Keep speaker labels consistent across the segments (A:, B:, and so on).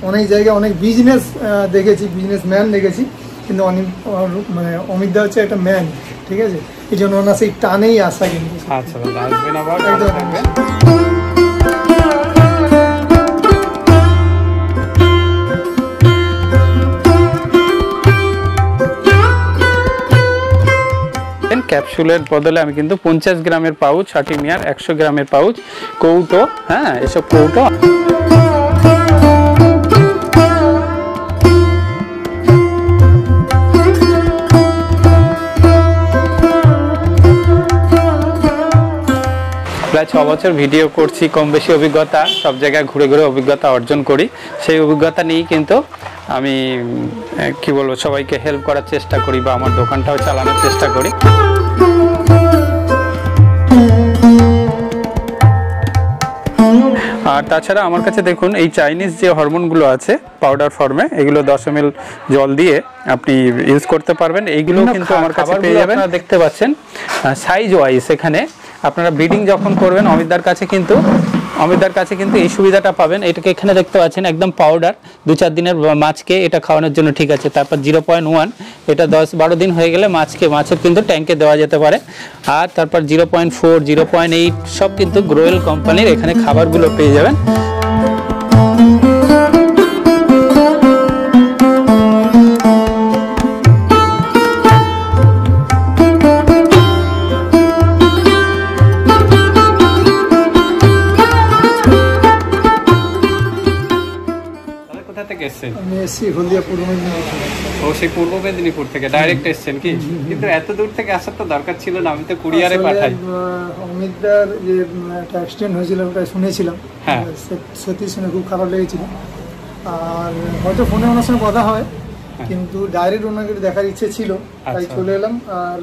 A: অনেক জায়গায় অনেক বিজনেস দেখেছি, বিজনেসম্যান দেখেছি, কিন্তু মানে অমিত দা হচ্ছে একটা ম্যান, ঠিক আছে, এই জন্য ওনার সেই টানেই আসা কিন্তু।
B: আচ্ছা দাদা, আসবেন আবার, থাকবেন। ক্যাপসুলের বদলে আমি কিন্তু 50 গ্রামের পাউচ, আটিমিয়ার 100 গ্রামের পাউচ, কৌটো, হ্যাঁ এসব কৌটো প্রায় 6 বছর ভিডিও করছি, কম বেশি অভিজ্ঞতা, সব জায়গায় ঘুরে ঘুরে অভিজ্ঞতা অর্জন করি। সেই অভিজ্ঞতা নিয়েই কিন্তু আমি কি বলবো, সবাইকে হেল্প করার চেষ্টা করি বা আমার দোকানটাও চালানোর চেষ্টা করি। আর তাছাড়া আমার কাছে দেখুন এই চাইনিজ যে হরমোনগুলো আছে পাউডার ফর্মে, এগুলো 10 ml জল দিয়ে আপনি ইউজ করতে পারবেন। এইগুলো কিন্তু আমার কাছে পেয়ে যাবেন। আপনারা দেখতে পাচ্ছেন সাইজ ওয়াইজ এখানে আপনারা ব্রিডিং যখন করবেন অমিতদার কাছে কিন্তু এই সুবিধাটা পাবেন। এটাকে এখানে দেখতে পাচ্ছেন একদম পাউডার, 2-4 দিনের মাছকে এটা খাওয়ানোর জন্য ঠিক আছে। তারপর 0.1 এটা 10-12 দিন হয়ে গেলে মাছের কিন্তু ট্যাঙ্কে দেওয়া যেতে পারে। আর তারপর 0.4, 0.8 সব কিন্তু গ্রোয়েল কোম্পানির এখানে খাবারগুলো পেয়ে যাবেন।
A: আমি এসেছি হলদিয়া পূর্ব মেদিনীপুর।
B: ও সেই পূর্ব মেদিনীপুর থেকে ডাইরেক্ট এসেছেন কি? কিন্তু এত দূর থেকে আসার তো দরকার ছিল না, আমি তো কুরিয়ারে পাঠাই।
A: অমিতদার যে একটা অ্যাক্সিডেন্ট হয়েছিল ওটা শুনেছিলাম, সত্যি শুনে খুব খারাপ লেগেছিল। আর হয়তো ফোনে ওনার সঙ্গে কথা হয়, কিন্তু ডাইরেক্ট ওনাকে দেখার ইচ্ছে ছিল, তাই চলে এলাম। আর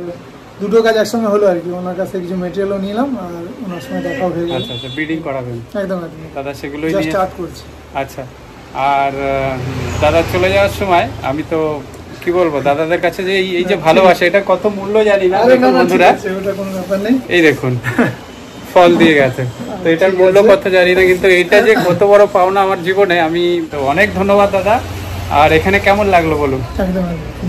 A: দুটো কাজ একসঙ্গে হলো আর কি, ওনার কাছে কিছু মেটেরিয়ালও নিলাম আর ওনার সঙ্গে দেখাও হয়ে গেল।
B: আচ্ছা, ব্রিডিং করাবেন?
A: একদম
B: দাদা সেগুলোই
A: স্টার্ট করছি।
B: আচ্ছা, আর দাদা চলে যাওয়ার সময় আমি তো কি বলবো, দাদাদের কাছে যে এই যে ভালোবাসা, এটা কত মূল্য জানি না বন্ধুরা। এই দেখুন ফল দিয়ে গেছে, তো এটার মূল্য কত জানি না, কিন্তু এটা যে কত বড় পাওনা আমার জীবনে। আমি তো অনেক ধন্যবাদ দাদা। আর এখানে কেমন লাগলো বলুন?
A: একদম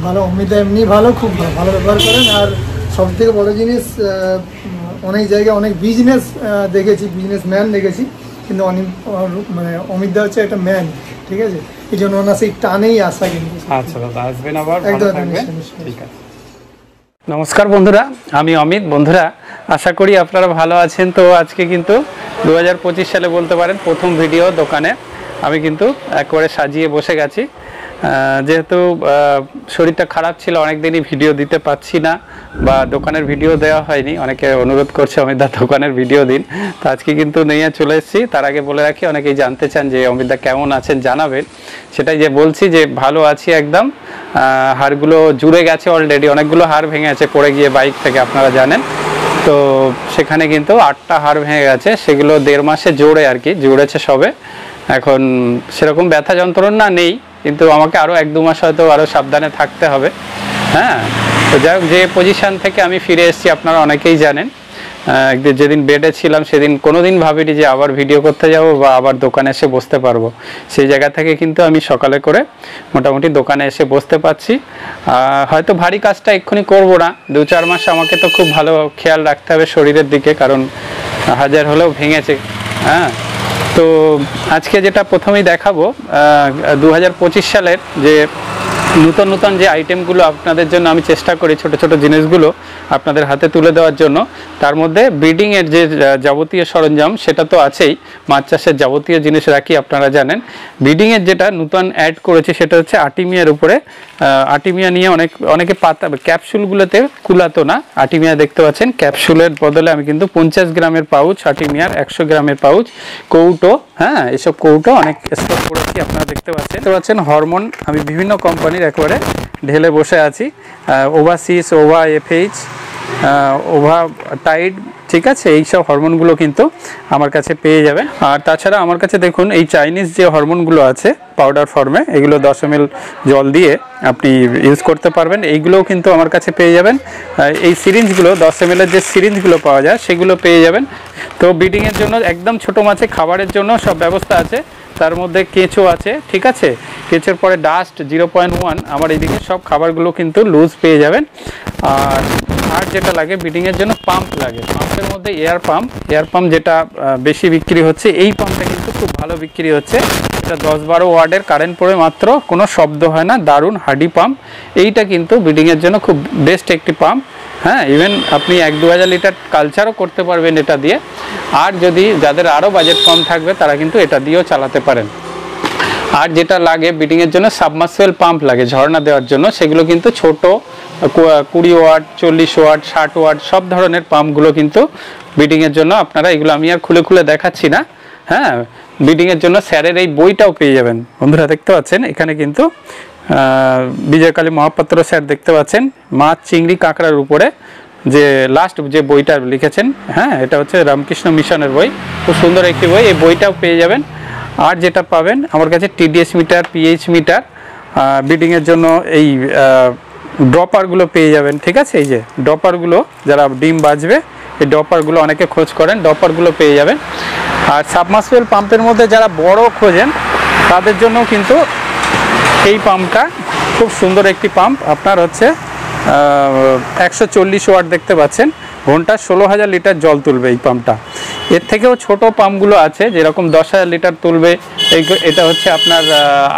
A: ভালো, অমিত এমনি ভালো, খুব ভালো ব্যবহার করেন। আর সব থেকে বড় জিনিস, অনেক জায়গায় অনেক বিজনেস দেখেছি, বিজনেসম্যান দেখেছি, কিন্তু মানে অমিত দা হচ্ছে একটা ম্যান, ঠিক আছে, এই জন্য ওনার সেই টানেই আসা কিন্তু।
B: আচ্ছা দাদা, আসবেন আবার, থাকবেন। ঠিক আছে। নমস্কার বন্ধুরা, আমি অমিত। বন্ধুরা আশা করি আপনারা ভালো আছেন। তো আজকে কিন্তু 2025 সালে বলতে পারেন প্রথম ভিডিও দোকানে আমি কিন্তু একবারে সাজিয়ে বসে গেছি। যেহেতু শরীরটা খারাপ ছিল, অনেকদিনই ভিডিও দিতে পারছি না বা দোকানের ভিডিও দেওয়া হয়নি। অনেকে অনুরোধ করছে অমিতদা দোকানের ভিডিও দিন, তো আজকে কিন্তু নিয়ে চলে এসেছি। তার আগে বলে রাখি, অনেকেই জানতে চান যে অমিতদা কেমন আছেন জানাবেন। সেটাই যে বলছি যে ভালো আছি একদম। হাড়গুলো জুড়ে গেছে অলরেডি, অনেকগুলো হাড় ভেঙে আছে পড়ে গিয়ে বাইক থেকে, আপনারা জানেন। তো সেখানে কিন্তু 8টা হাড় ভেঙে গেছে, সেগুলো 1.5 মাসে জোড়ে আর কি, জুড়েছে সবে। এখন সেরকম ব্যথা যন্ত্রণা নেই, কিন্তু আমাকে আরও 1-2 মাস হয়তো আরও সাবধানে থাকতে হবে। হ্যাঁ, তো যাই হোক, যে পজিশান থেকে আমি ফিরে এসেছি আপনারা অনেকেই জানেন। একদিন যেদিন বেডে ছিলাম সেদিন কোনোদিন ভাবিনি যে আবার ভিডিও করতে যাব বা আবার দোকানে এসে বসতে পারবো। সেই জায়গা থেকে কিন্তু আমি সকালে করে মোটামুটি দোকানে এসে বসতে পারছি। হয়তো ভারী কাজটা এক্ষুনি করবো না, 2-4 মাস আমাকে তো খুব ভালো খেয়াল রাখতে হবে শরীরের দিকে, কারণ হাজার হলেও ভেঙেছে। হ্যাঁ, তো আজকে যেটা প্রথমেই দেখাবো 2025 সালের যে নতুন যে আইটেমগুলো আপনাদের জন্য আমি চেষ্টা করি ছোট ছোট জিনিসগুলো আপনাদের হাতে তুলে দেওয়ার জন্য। তার মধ্যে ব্রিডিংয়ের যে যাবতীয় সরঞ্জাম সেটা তো আছেই, মাছ চাষের যাবতীয় জিনিস রাখি, আপনারা জানেন। ব্রিডিংয়ের যেটা নতুন অ্যাড করেছি সেটা হচ্ছে আটিমিয়ার উপরে। আটিমিয়া নিয়ে অনেকে পাতা ক্যাপসুলগুলোতে কুলাতো না, আটিমিয়া দেখতে পাচ্ছেন ক্যাপসুলের বদলে আমি কিন্তু 50 গ্রামের পাউচ, আটিমিয়ার 100 গ্রামের পাউচ, কৌটো, হ্যাঁ এসব কৌটো অনেক স্টক করেছি, আপনারা দেখতে পাচ্ছেন। হরমোন আমি বিভিন্ন কোম্পানির একবারে ঢেলে বসে আছি, ওভাসিস, ওভা এফএইচ, ওভা টাইড, ঠিক আছে, এইসব হরমোনগুলো কিন্তু আমার কাছে পেয়ে যাবেন। আর তাছাড়া আমার কাছে দেখুন এই চাইনিজ যে হরমোনগুলো আছে পাউডার ফর্মে, এগুলো 10 ml জল দিয়ে আপনি ইউজ করতে পারবেন। এইগুলোও কিন্তু আমার কাছে পেয়ে যাবেন। এই সিরিঞ্জগুলো 10 ml এর যে সিরিঞ্জগুলো পাওয়া যায় সেগুলো পেয়ে যাবেন। তো ব্রিডিংয়ের জন্য একদম ছোটো মাছে খাবারের জন্য সব ব্যবস্থা আছে। তার মধ্যে কেঁচো আছে, ঠিক আছে। কেঁচোর পরে ডাস্ট 0.1, আমার এইদিকে সব খাবারগুলো কিন্তু লুজ পেয়ে যাবেন। আর যেটা লাগে ব্রিডিংয়ের জন্য পাম্প লাগে, পাম্পের মধ্যে এয়ার পাম্প যেটা বেশি বিক্রি হচ্ছে, এই পাম্পটা কিন্তু খুব ভালো বিক্রি হচ্ছে। এটা 10-12 ওয়াটের কারেন্ট পড়ে মাত্র, কোনো শব্দ হয় না, দারুণ হার্ডি পাম্প। এইটা কিন্তু ব্রিডিংয়ের জন্য খুব বেস্ট একটি পাম্প। হ্যাঁ, ইভেন আপনি 1-2 লিটার কালচারও করতে পারবেন এটা দিয়ে। আর যদি যাদের আরও বাজেট কম থাকবে তারা কিন্তু এটা দিয়েও চালাতে পারেন। আর যেটা লাগে ব্রিডিংয়ের জন্য সাবমার্সিবল পাম্প লাগে ঝর্ণা দেওয়ার জন্য, সেগুলো কিন্তু ছোট 20 ওয়াট, 40 ওয়াট, 60 ওয়াট সব ধরনের পাম্পগুলো কিন্তু ব্রিডিংয়ের জন্য আপনারা, এগুলো আমি আর খুলে খুলে দেখাচ্ছি না। হ্যাঁ, ব্রিডিংয়ের জন্য স্যারের এই বইটাও পেয়ে যাবেন বন্ধুরা, দেখতে পাচ্ছেন এখানে কিন্তু বিজয়কালী মহাপাত্র স্যার দেখতে পাচ্ছেন মাছ, চিংড়ি, কাঁকড়ার উপরে যে লাস্ট যে বইটা লিখেছেন। হ্যাঁ, এটা হচ্ছে রামকৃষ্ণ মিশনের বই, খুব সুন্দর একটি বই, এই বইটাও পেয়ে যাবেন। আর যেটা পাবেন আমার কাছে TDS মিটার, PH মিটার, ব্রিডিংয়ের জন্য এই ড্রপারগুলো পেয়ে যাবেন, ঠিক আছে। এই যে ড্রপারগুলো, যারা ডিম বাজবে এই ড্রপারগুলো অনেকে খোঁজ করেন, ড্রপারগুলো পেয়ে যাবেন। আর সাবমার্সিবল পাম্পের মধ্যে যারা বড় খোঁজেন তাদের জন্য কিন্তু এই পাম্পটা খুব সুন্দর একটি পাম্প। আপনার হচ্ছে 140 ওয়াট দেখতে পাচ্ছেন, ঘন্টা 16,000 লিটার জল তুলবে এই পাম্পটা। এর থেকেও ছোট পাম্পগুলো আছে, যেরকম 10,000 লিটার তুলবে, এটা হচ্ছে আপনার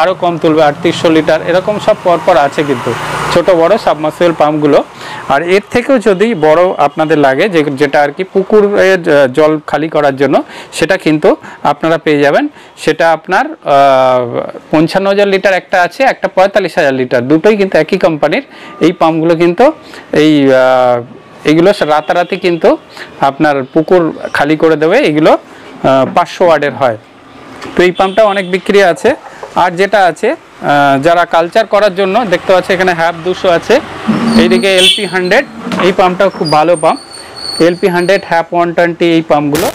B: আরও কম তুলবে, 3800 লিটার, এরকম সব পরপর আছে কিন্তু ছোট বড় সাবমার্সিবল পাম্পগুলো। আর এর থেকেও যদি বড় আপনাদের লাগে, যেটা আর কি পুকুরের জল খালি করার জন্য, সেটা কিন্তু আপনারা পেয়ে যাবেন। সেটা আপনার 55,000 লিটার একটা আছে, একটা 45,000 লিটার, দুটোই কিন্তু একই কোম্পানির। এই পাম্পগুলো কিন্তু এইগুলো রাতারাতি কিন্তু আপনার পুকুর খালি করে দেবে। এগুলো 500 ওয়াটের হয়। তো এই পাম্পটা অনেক বিক্রি আছে। আর যেটা আছে যারা কালচার করার জন্য, দেখতে পাচ্ছে এখানে হ্যাপ 200 আছে, এইদিকে LP 100, এই পাম্পটাও খুব ভালো পাম্প। LP 100, হ্যাপ 120, এই পাম্পগুলো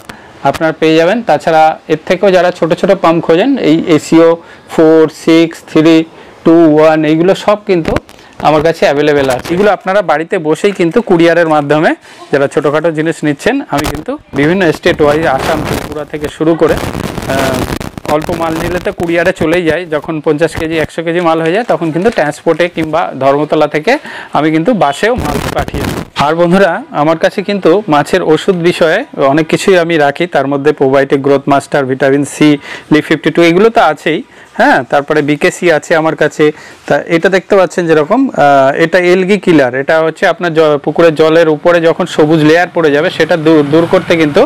B: আপনার পেয়ে যাবেন। তাছাড়া এর থেকেও যারা ছোট ছোট পাম্প খোঁজেন, এই ACO 4, 6, 3, 2, 1, এইগুলো সব কিন্তু আমার কাছে অ্যাভেলেবেল আছে। এগুলো আপনারা বাড়িতে বসেই কিন্তু কুরিয়ারের মাধ্যমে, যারা ছোটোখাটো জিনিস নিচ্ছেন, আমি কিন্তু বিভিন্ন স্টেট ওয়াইজ, আসাম, ত্রিপুরা থেকে শুরু করে অল্প মাল নিলে তো কুরিয়ারে চলেই যায়। যখন 50 কেজি 100 কেজি মাল হয়ে যায় তখন কিন্তু ট্রান্সপোর্টে কিংবা ধর্মতলা থেকে আমি কিন্তু বাসেও মাল পাঠিয়ে দিই। আর বন্ধুরা, আমার কাছে কিন্তু মাছের ওষুধ বিষয়ে অনেক কিছুই আমি রাখি, তার মধ্যে probiotic, growth master, vitamin C, Liv 52, এগুলো তো আছেই। হ্যাঁ, তারপরে BKC আছে আমার কাছে। তা এটা দেখতে পাচ্ছেন যেরকম, এটা এলগি কিলার, এটা হচ্ছে আপনার পুকুরের জলের উপরে যখন সবুজ লেয়ার পড়ে যাবে সেটা দূর করতে কিন্তু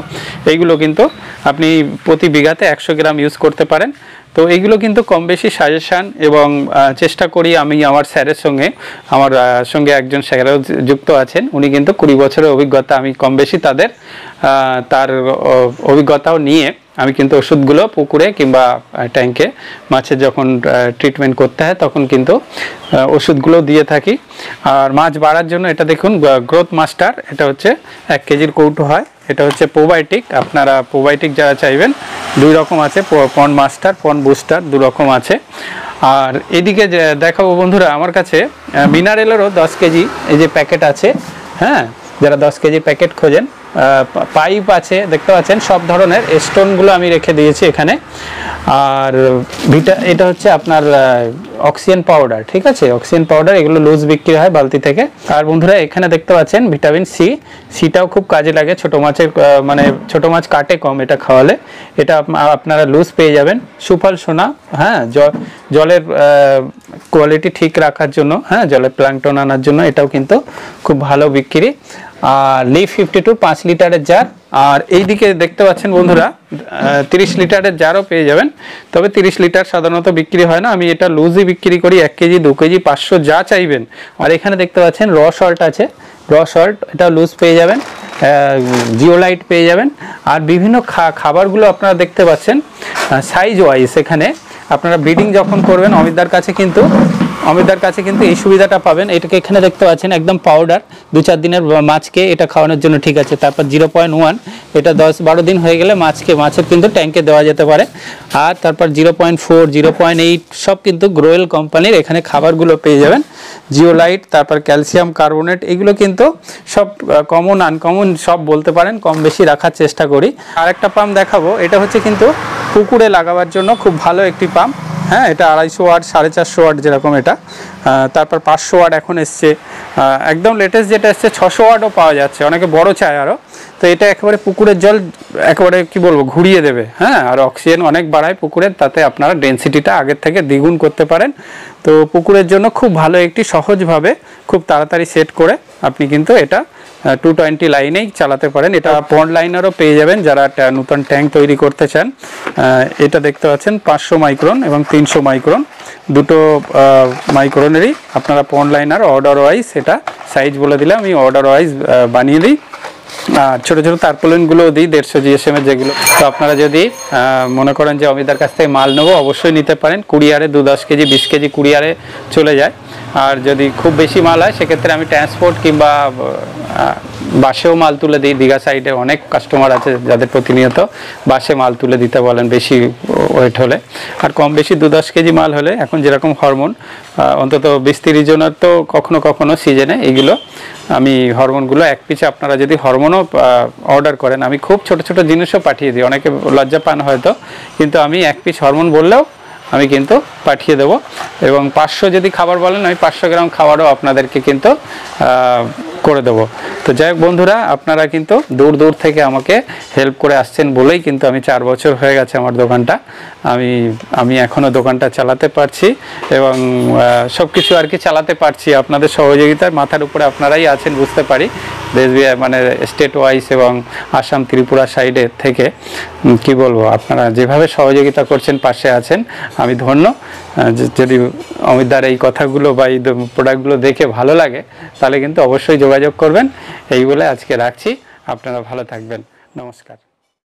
B: এইগুলো কিন্তু আপনি প্রতি বিঘাতে 100 গ্রাম ইউজ করতে পারেন। তো এইগুলো কিন্তু কম বেশি সাজেশান, এবং চেষ্টা করি আমি আমার স্যারের সঙ্গে, আমার সঙ্গে একজন স্যারও যুক্ত আছেন, উনি কিন্তু 20 বছরের অভিজ্ঞতা, আমি কম বেশি তার অভিজ্ঞতাও নিয়ে আমি কিন্তু ওষুধগুলো পুকুরে কিংবা ট্যাঙ্কে মাছের যখন ট্রিটমেন্ট করতে হয় তখন কিন্তু ওষুধগুলো দিয়ে থাকি। আর মাছ বাড়ার জন্য এটা দেখুন, গ্রোথ মাস্টার, এটা হচ্ছে 1 কেজির কৌটো হয়। এটা হচ্ছে প্রোবায়োটিক, আপনারা প্রোবায়োটিক যারা চাইবেন 2 রকম আছে, পন মাস্টার, পন বুস্টার, 2 রকম আছে। আর এদিকে দেখাবো বন্ধুরা, আমার কাছে মিনারেলেরও 10 কেজি এই যে প্যাকেট আছে। হ্যাঁ, যারা 10 কেজি প্যাকেট খোঁজেন, পাইপ আছে, দেখতে পাচ্ছেন সব ধরনের স্টোনগুলো আমি রেখে দিয়েছি এখানে। আর এটা হচ্ছে আপনার অক্সিজেন পাউডার, ঠিক আছে, অক্সিজেন পাউডার, এগুলো লুজ বিক্রি হয় বালতি থেকে। আর বন্ধুরা, এখানে দেখতে পাচ্ছেন ভিটামিন সিটাও খুব কাজে লাগে ছোট মাছের, মানে ছোট মাছ কাটে কম এটা খাওয়ালে, এটা আপনারা লুজ পেয়ে যাবেন। সুফল সোনা, হ্যাঁ, জলের কোয়ালিটি ঠিক রাখার জন্য, হ্যাঁ, জলের প্ল্যাঙ্কটন আনার জন্য, এটাও কিন্তু খুব ভালো বিক্রি। আর লিভ 52 5 লিটারের জার। আর এইদিকে দেখতে পাচ্ছেন বন্ধুরা 30 লিটারের জারও পেয়ে যাবেন, তবে 30 লিটার সাধারণত বিক্রি হয় না, আমি এটা লুজই বিক্রি করি, 1 কেজি 2 কেজি 500 যা চাইবেন। আর এখানে দেখতে পাচ্ছেন র সল্ট আছে, র সল্ট, এটা লুজ পেয়ে যাবেন, জিওলাইট পেয়ে যাবেন। আর বিভিন্ন খাবারগুলো আপনারা দেখতে পাচ্ছেন সাইজ ওয়াইজ। এখানে আপনারা ব্রিডিং যখন করবেন, অমিতদার কাছে কিন্তু এই সুবিধাটা পাবেন। এটাকে এখানে দেখতে পাচ্ছেন একদম পাউডার, 2-4 দিনের মাছকে এটা খাওয়ানোর জন্য, ঠিক আছে। তারপর 0.1, এটা 10-12 দিন হয়ে গেলে মাছের কিন্তু ট্যাঙ্কে দেওয়া যেতে পারে। আর তারপর 0.4, 0.8 সব কিন্তু গ্রোয়েল কোম্পানির এখানে খাবারগুলো পেয়ে যাবেন। জিওলাইট, তারপর ক্যালসিয়াম কার্বনেট, এগুলো কিন্তু সব কমন আনকমন সব বলতে পারেন, কম বেশি রাখার চেষ্টা করি। আর একটা পাম্প দেখাবো, এটা হচ্ছে কিন্তু পুকুরে লাগাবার জন্য খুব ভালো একটি পাম্প। হ্যাঁ, এটা 250 ওয়াট 450 ওয়াট যেরকম এটা, তারপর 500 ওয়াট এখন এসছে, একদম লেটেস্ট যেটা এসছে 600 ওয়াটও পাওয়া যাচ্ছে, অনেকে বড় চায় আরও। তো এটা একেবারে পুকুরের জল একেবারে কি বলবো ঘুরিয়ে দেবে। হ্যাঁ, আর অক্সিজেন অনেক বাড়ায় পুকুরের, তাতে আপনারা ডেনসিটিটা আগের থেকে দ্বিগুণ করতে পারেন। তো পুকুরের জন্য খুব ভালো একটি সহজভাবে খুব তাড়াতাড়ি সেট করে আপনি কিন্তু এটা 220 লাইনেই চালাতে পারেন। এটা পন্ড লাইনারও পেয়ে যাবেন যারা নতুন ট্যাঙ্ক তৈরি করতে চান। এটা দেখতে পাচ্ছেন 500 মাইক্রন এবং 300 মাইক্রন, দুটো মাইক্রনেরই আপনারা পন্ড লাইনার অর্ডার ওয়াইজ, এটা সাইজ বলে দিলে আমি অর্ডার ওয়াইজ বানিয়ে দিই। আর ছোটো ছোটো তারপলিনগুলোও দিই 150 GSM-এর যেগুলো। তো আপনারা যদি মনে করেন যে অমিতার কাছ থেকে মাল নেবো, অবশ্যই নিতে পারেন। কুরিয়ারে 10 কেজি 20 কেজি কুরিয়ারে চলে যায়। আর যদি খুব বেশি মাল হয় সেক্ষেত্রে আমি ট্রান্সপোর্ট কিংবা বাসেও মাল তুলে দিই। দীঘা সাইডে অনেক কাস্টমার আছে যাদের প্রতিনিয়ত বাসে মাল তুলে দিতে বলেন বেশি ওয়েট হলে। আর কম বেশি 2-10 কেজি মাল হলে, এখন যেরকম হরমোন অন্তত 20-30 জনের তো কখনো কখনো সিজনে এগুলো আমি হরমোনগুলো এক পিছে আপনারা যদি হরমোনও অর্ডার করেন, আমি খুব ছোট ছোট জিনিসও পাঠিয়ে দিই। অনেকে লজ্জা পান হয়তো, কিন্তু আমি এক পিস হরমোন বললেও আমি কিন্তু পাঠিয়ে দেবো। এবং 500 যদি খাবার বলেন, আমি 500 গ্রাম খাবারও আপনাদেরকে কিন্তু করে দেবো। তো যাই হোক বন্ধুরা, আপনারা কিন্তু দূর দূর থেকে আমাকে হেল্প করে আসছেন বলেই কিন্তু আমি 4 বছর হয়ে গেছে আমার দোকানটা, আমি এখনও দোকানটা চালাতে পারছি এবং সব কিছু আর কি চালাতে পারছি আপনাদের সহযোগিতার। মাথার উপরে আপনারাই আছেন বুঝতে পারি, মানে স্টেট ওয়াইজ এবং আসাম ত্রিপুরা সাইডে থেকে কি বলবো, আপনারা যেভাবে সহযোগিতা করছেন, পাশে আছেন, আমি ধন্য। যদি অমিতদার এই কথাগুলো বা এই প্রোডাক্টগুলো দেখে ভালো লাগে তাহলে কিন্তু অবশ্যই যোগাযোগ করবেন। এই বলে আজকে রাখছি, আপনারা ভালো থাকবেন, নমস্কার।